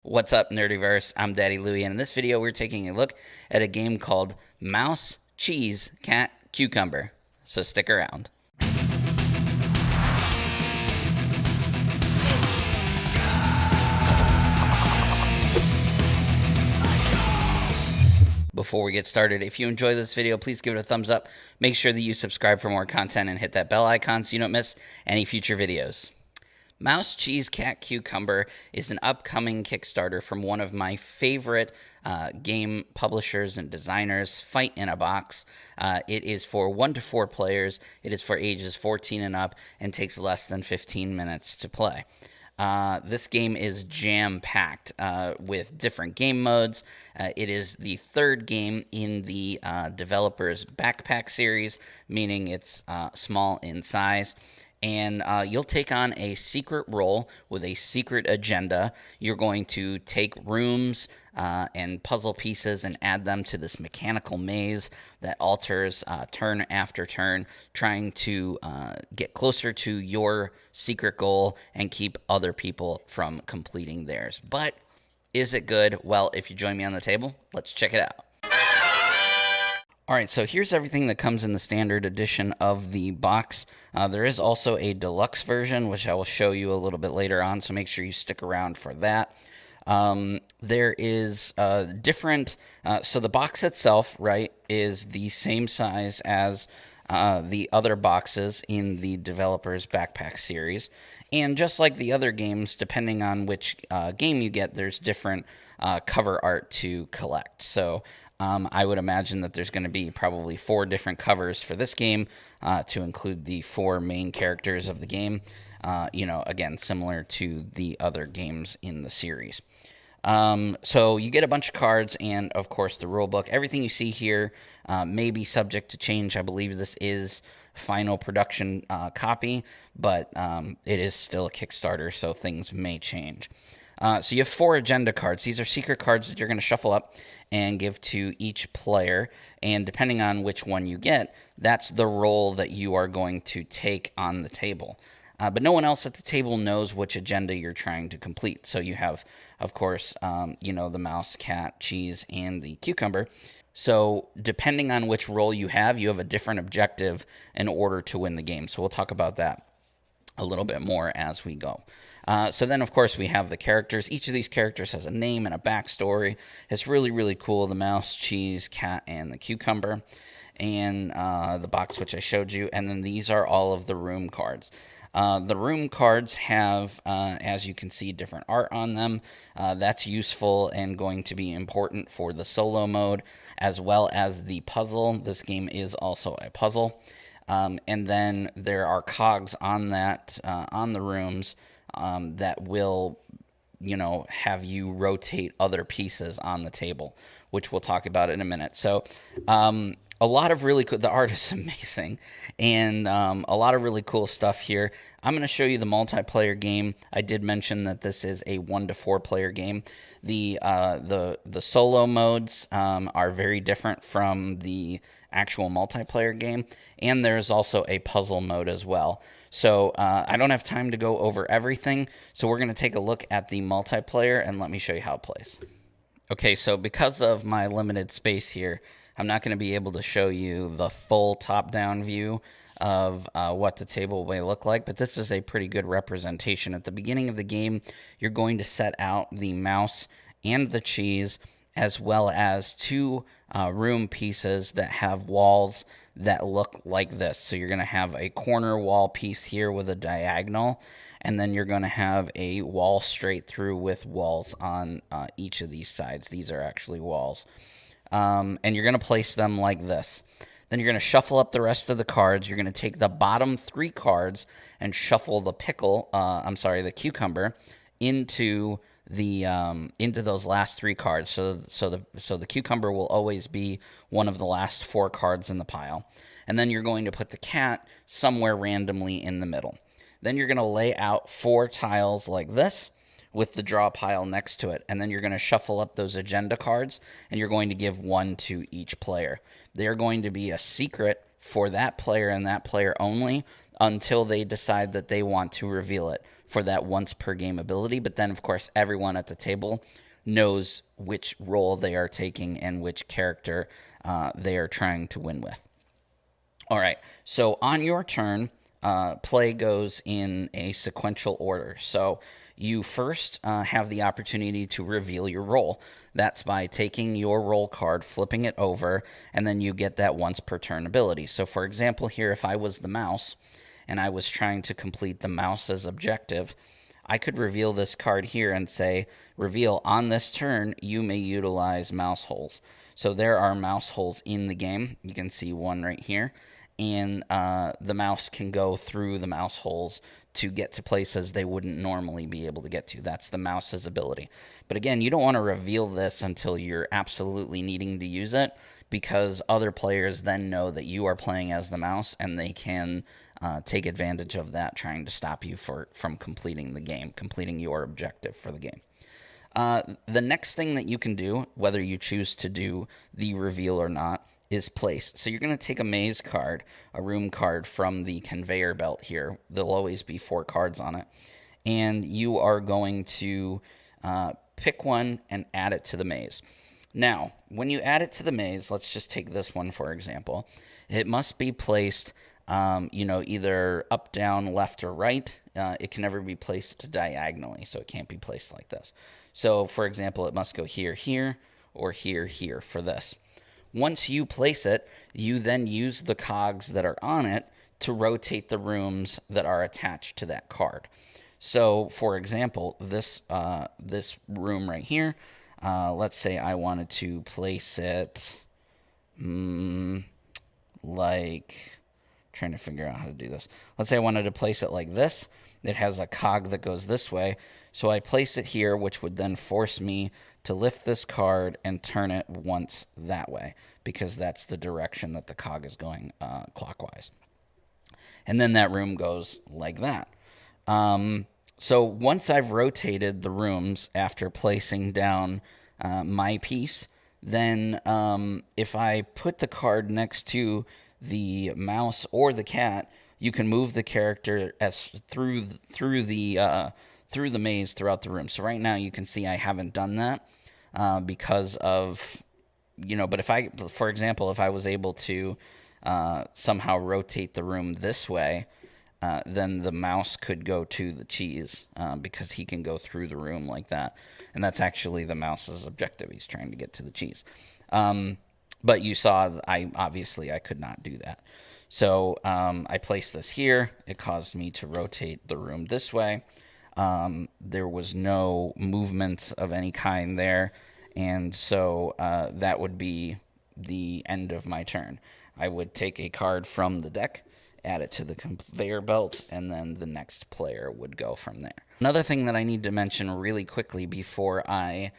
What's up, Nerdyverse? I'm Daddy Louie, and in this video, we're taking a look at a game called Mouse, Cheese, Cat, Cucumber. So stick around. Before we get started, if you enjoy this video, please give it a thumbs up. Make sure that you subscribe for more content and hit that bell icon so you don't miss any future videos. Mouse, Cheese, Cat, Cucumber is an upcoming Kickstarter from one of my favorite game publishers and designers, Fight in a Box. It is for 1 to 4 players. It is for ages 14 and up and takes less than 15 minutes to play. This game is jam-packed with different game modes. It is the third game in the developer's backpack series, meaning it's small in size. And you'll take on a secret role with a secret agenda. You're going to take rooms and puzzle pieces and add them to this mechanical maze that alters turn after turn, trying to get closer to your secret goal and keep other people from completing theirs. But is it good? Well, if you join me on the table, let's check it out. All right, so here's everything that comes in the standard edition of the box. There is also a deluxe version, which I will show you a little bit later on, so make sure you stick around for that. There is different, so the box itself, right, is the same size as the other boxes in the developer's backpack series. And just like the other games, depending on which game you get, there's different cover art to collect. So I would imagine that there's going to be probably 4 different covers for this game to include the 4 main characters of the game. Again, similar to the other games in the series. So you get a bunch of cards and, of course, the rule book. Everything you see here may be subject to change. I believe this is final production copy, but it is still a Kickstarter, so things may change. So you have 4 agenda cards. These are secret cards that you're going to shuffle up and give to each player. And depending on which one you get, that's the role that you are going to take on the table. But no one else at the table knows which agenda you're trying to complete. So you have, of course, the mouse, cat, cheese, and the cucumber. So depending on which role you have a different objective in order to win the game. So we'll talk about that a little bit more as we go. So then, of course, we have the characters. Each of these characters has a name and a backstory. It's really, really cool. The mouse, cheese, cat, and the cucumber. And the box, which I showed you. And then these are all of the room cards. The room cards have, as you can see, different art on them. That's useful and going to be important for the solo mode, as well as the puzzle. This game is also a puzzle. And then there are cogs on that, on the rooms, that will, have you rotate other pieces on the table, which we'll talk about in a minute. So, a lot of really cool, the art is amazing, and a lot of really cool stuff here. I'm going to show you the multiplayer game. I did mention that this is a 1 to 4 player game. The solo modes are very different from the actual multiplayer game, and there's also a puzzle mode as well. So I don't have time to go over everything, so we're going to take a look at the multiplayer, and let me show you how it plays. Okay, so because of my limited space here, I'm not going to be able to show you the full top-down view of what the table may look like, but this is a pretty good representation. At the beginning of the game, you're going to set out the mouse and the cheese, as well as 2 room pieces that have walls that look like this. So you're going to have a corner wall piece here with a diagonal, and then you're going to have a wall straight through with walls on each of these sides. These are actually walls. And you're going to place them like this. Then you're going to shuffle up the rest of the cards. You're going to take the bottom 3 cards and shuffle the the cucumber into those last 3 cards. So the cucumber will always be one of the last 4 cards in the pile. And then you're going to put the cat somewhere randomly in the middle. Then you're going to lay out 4 tiles like this, with the draw pile next to it. And then you're going to shuffle up those agenda cards, and you're going to give 1 to each player. They are going to be a secret for that player and that player only. until they decide that they want to reveal it for that once per game ability. But then, of course, everyone at the table knows which role they are taking and which character they are trying to win with. All right, so on your turn, play goes in a sequential order. So you first have the opportunity to reveal your role. That's by taking your role card, flipping it over, and then you get that once per turn ability. So for example here, if I was the mouse and I was trying to complete the mouse's objective, I could reveal this card here and say, reveal on this turn, you may utilize mouse holes. So there are mouse holes in the game. You can see one right here. And the mouse can go through the mouse holes to get to places they wouldn't normally be able to get to. That's the mouse's ability. But again, you don't want to reveal this until you're absolutely needing to use it, because other players then know that you are playing as the mouse, and they can take advantage of that, trying to stop you from completing the game, completing your objective for the game. The next thing that you can do, whether you choose to do the reveal or not, is place. So you're going to take a maze card, a room card from the conveyor belt here. There'll always be 4 cards on it. And you are going to pick one and add it to the maze. Now, when you add it to the maze, let's just take this one for example. It must be placed either up, down, left, or right. It can never be placed diagonally, so it can't be placed like this. So, for example, it must go here, here, or here, here for this. Once you place it, you then use the cogs that are on it to rotate the rooms that are attached to that card. So, for example, this room right here, let's say I wanted to place it trying to figure out how to do this. Let's say I wanted to place it like this. It has a cog that goes this way. So I place it here, which would then force me to lift this card and turn it once that way, because that's the direction that the cog is going clockwise. And then that room goes like that. So once I've rotated the rooms after placing down my piece, then if I put the card next to the mouse or the cat, you can move the character as through the maze throughout the room. So right now you can see I haven't done that because of, but for example, if I was able to somehow rotate the room this way, then the mouse could go to the cheese because he can go through the room like that. And that's actually the mouse's objective. He's trying to get to the cheese. But you saw I could not do that. So I placed this here. It caused me to rotate the room this way. There was no movement of any kind there. And so that would be the end of my turn. I would take a card from the deck, add it to the conveyor belt, and then the next player would go from there. Another thing that I need to mention really quickly before I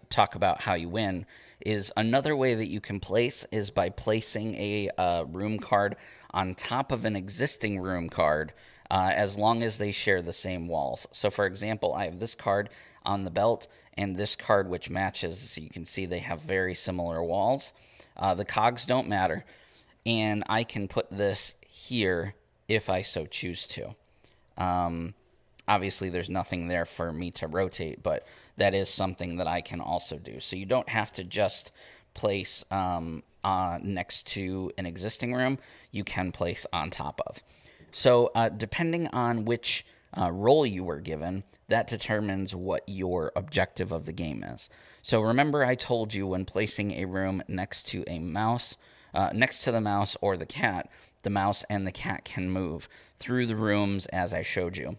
talk about how you win is another way that you can place is by placing a room card on top of an existing room card as long as they share the same walls. So for example, I have this card on the belt and this card which matches. So you can see they have very similar walls. The cogs don't matter. And I can put this here if I so choose to. Obviously, there's nothing there for me to rotate, but that is something that I can also do. So you don't have to just place next to an existing room. You can place on top of. So depending on which role you were given, that determines what your objective of the game is. So remember I told you when placing a room next to a mouse, next to the mouse or the cat, the mouse and the cat can move through the rooms as I showed you.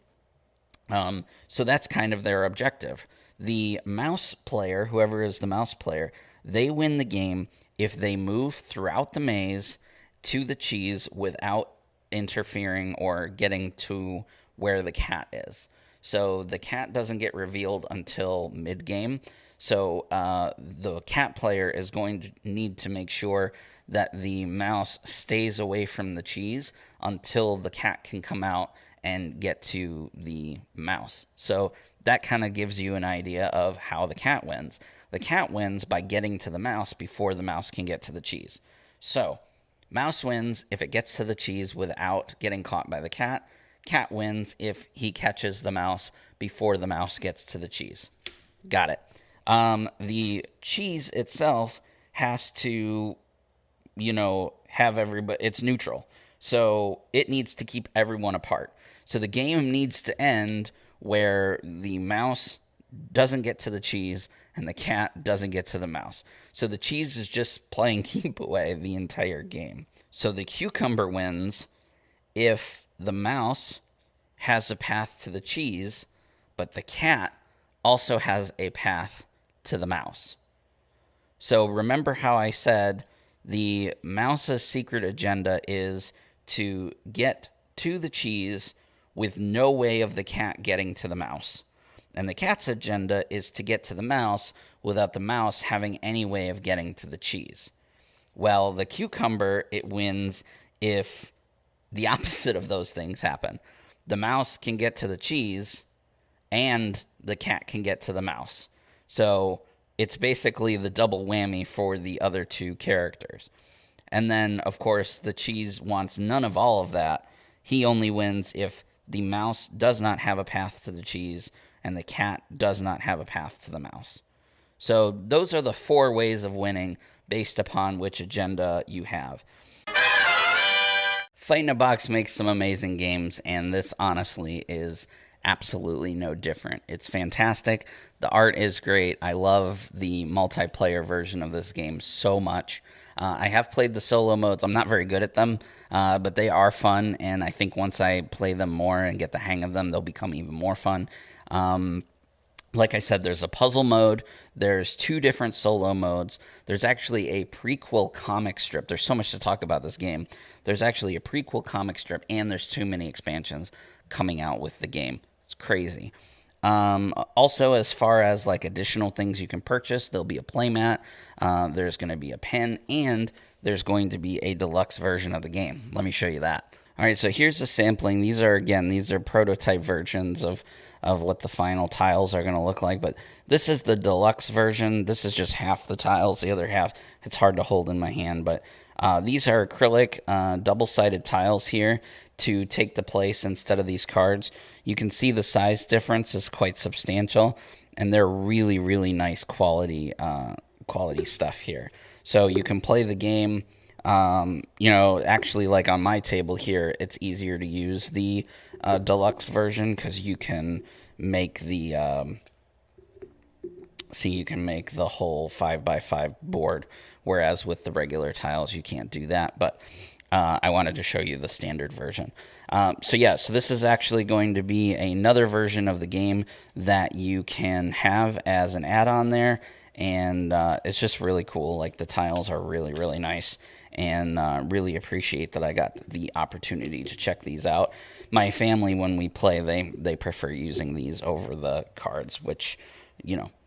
So that's kind of their objective. The mouse player, whoever is the mouse player, they win the game if they move throughout the maze to the cheese without interfering or getting to where the cat is. So the cat doesn't get revealed until mid-game. So the cat player is going to need to make sure that the mouse stays away from the cheese until the cat can come out and get to the mouse. So that kind of gives you an idea of how the cat wins. The cat wins by getting to the mouse before the mouse can get to the cheese. So Mouse wins if it gets to the cheese without getting caught by the cat. Cat wins if he catches the mouse before the mouse gets to the cheese. Got it. The cheese itself has to, have everybody, it's neutral. So it needs to keep everyone apart. So the game needs to end where the mouse doesn't get to the cheese and the cat doesn't get to the mouse. So the cheese is just playing keep away the entire game. So the cucumber wins if the mouse has a path to the cheese, but the cat also has a path to the mouse. So remember how I said the mouse's secret agenda is to get to the cheese with no way of the cat getting to the mouse. And the cat's agenda is to get to the mouse without the mouse having any way of getting to the cheese. Well, the cucumber, it wins if the opposite of those things happen. The mouse can get to the cheese and the cat can get to the mouse. So it's basically the double whammy for the other two characters. And then, of course, the cheese wants none of all of that. He only wins if the mouse does not have a path to the cheese and the cat does not have a path to the mouse. So those are the 4 ways of winning based upon which agenda you have. Fight in a Box makes some amazing games, and this honestly is absolutely no different. It's fantastic. The art is great. I love the multiplayer version of this game so much. I have played the solo modes. I'm not very good at them, but they are fun, and I think once I play them more and get the hang of them, they'll become even more fun. Like I said, there's a puzzle mode. There's 2 different solo modes. There's actually a prequel comic strip. There's so much to talk about this game. There's actually a prequel comic strip, and there's too many expansions coming out with the game. It's crazy. Also, as far as like additional things you can purchase, there'll be a playmat. There's going to be a pen, and there's going to be a deluxe version of the game. Let me show you that. All right, so here's a sampling. These are prototype versions of what the final tiles are going to look like, but this is the deluxe version. This is just half the tiles. The other half, it's hard to hold in my hand, but these are acrylic double-sided tiles here to take the place instead of these cards. You can see the size difference is quite substantial, and they're really, really nice quality stuff here. So you can play the game. Actually, like on my table here, it's easier to use the deluxe version because you can make the whole 5x5 board, whereas with the regular tiles you can't do that. But I wanted to show you the standard version. So this is actually going to be another version of the game that you can have as an add-on there, and it's just really cool. Like, the tiles are really, really nice, and really appreciate that I got the opportunity to check these out. My family, when we play, they prefer using these over the cards, which,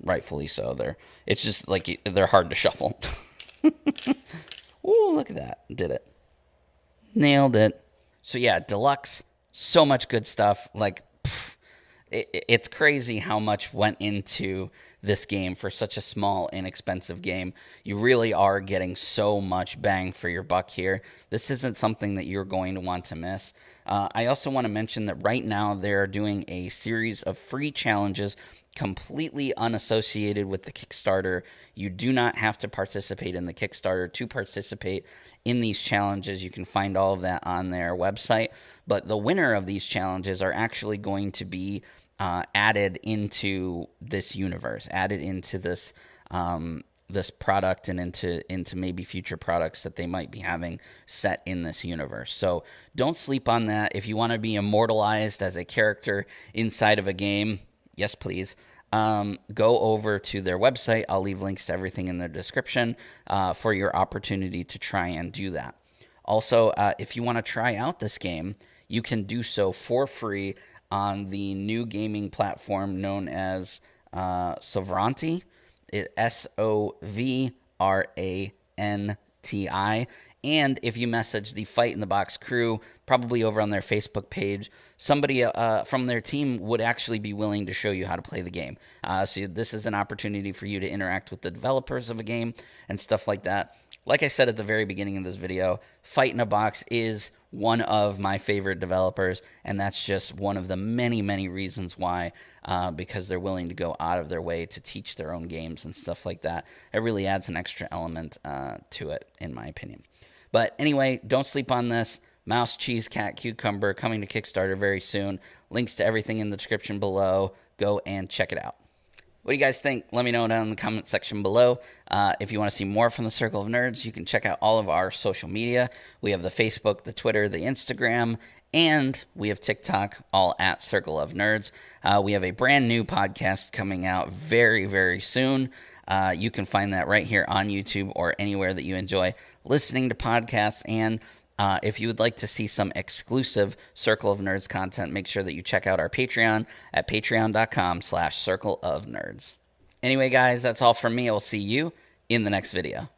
rightfully so. It's just like they're hard to shuffle. Ooh, look at that. Did it. Nailed it. So yeah, deluxe, so much good stuff. Like, it's crazy how much went into this game for such a small, inexpensive game. You really are getting so much bang for your buck here. This isn't something that you're going to want to miss. I also want to mention that right now they're doing a series of free challenges completely unassociated with the Kickstarter. You do not have to participate in the Kickstarter to participate in these challenges. You can find all of that on their website. But the winner of these challenges are actually going to be added into this universe, added into this this product, and into maybe future products that they might be having set in this universe. So don't sleep on that. If you want to be immortalized as a character inside of a game, yes, please. Go over to their website. I'll leave links to everything in their description for your opportunity to try and do that. Also, if you want to try out this game, you can do so for free on the new gaming platform known as Sovranti. Sovranti. And if you message the Fight in the Box crew, probably over on their Facebook page, somebody from their team would actually be willing to show you how to play the game. So this is an opportunity for you to interact with the developers of a game and stuff like that. like I said at the very beginning of this video, Fight in a Box is one of my favorite developers, and that's just one of the many, many reasons why, because they're willing to go out of their way to teach their own games and stuff like that. It really adds an extra element to it, in my opinion. But anyway, don't sleep on this. Mouse, Cheese, Cat, Cucumber, coming to Kickstarter very soon. Links to everything in the description below. Go and check it out. What do you guys think? Let me know down in the comment section below. If you want to see more from the Circle of Nerds, you can check out all of our social media. We have the Facebook, the Twitter, the Instagram, and we have TikTok, all at Circle of Nerds. We have a brand new podcast coming out very, very soon. You can find that right here on YouTube or anywhere that you enjoy listening to podcasts. And if you would like to see some exclusive Circle of Nerds content, make sure that you check out our Patreon at patreon.com/circleofnerds. Anyway, guys, that's all from me. I'll see you in the next video.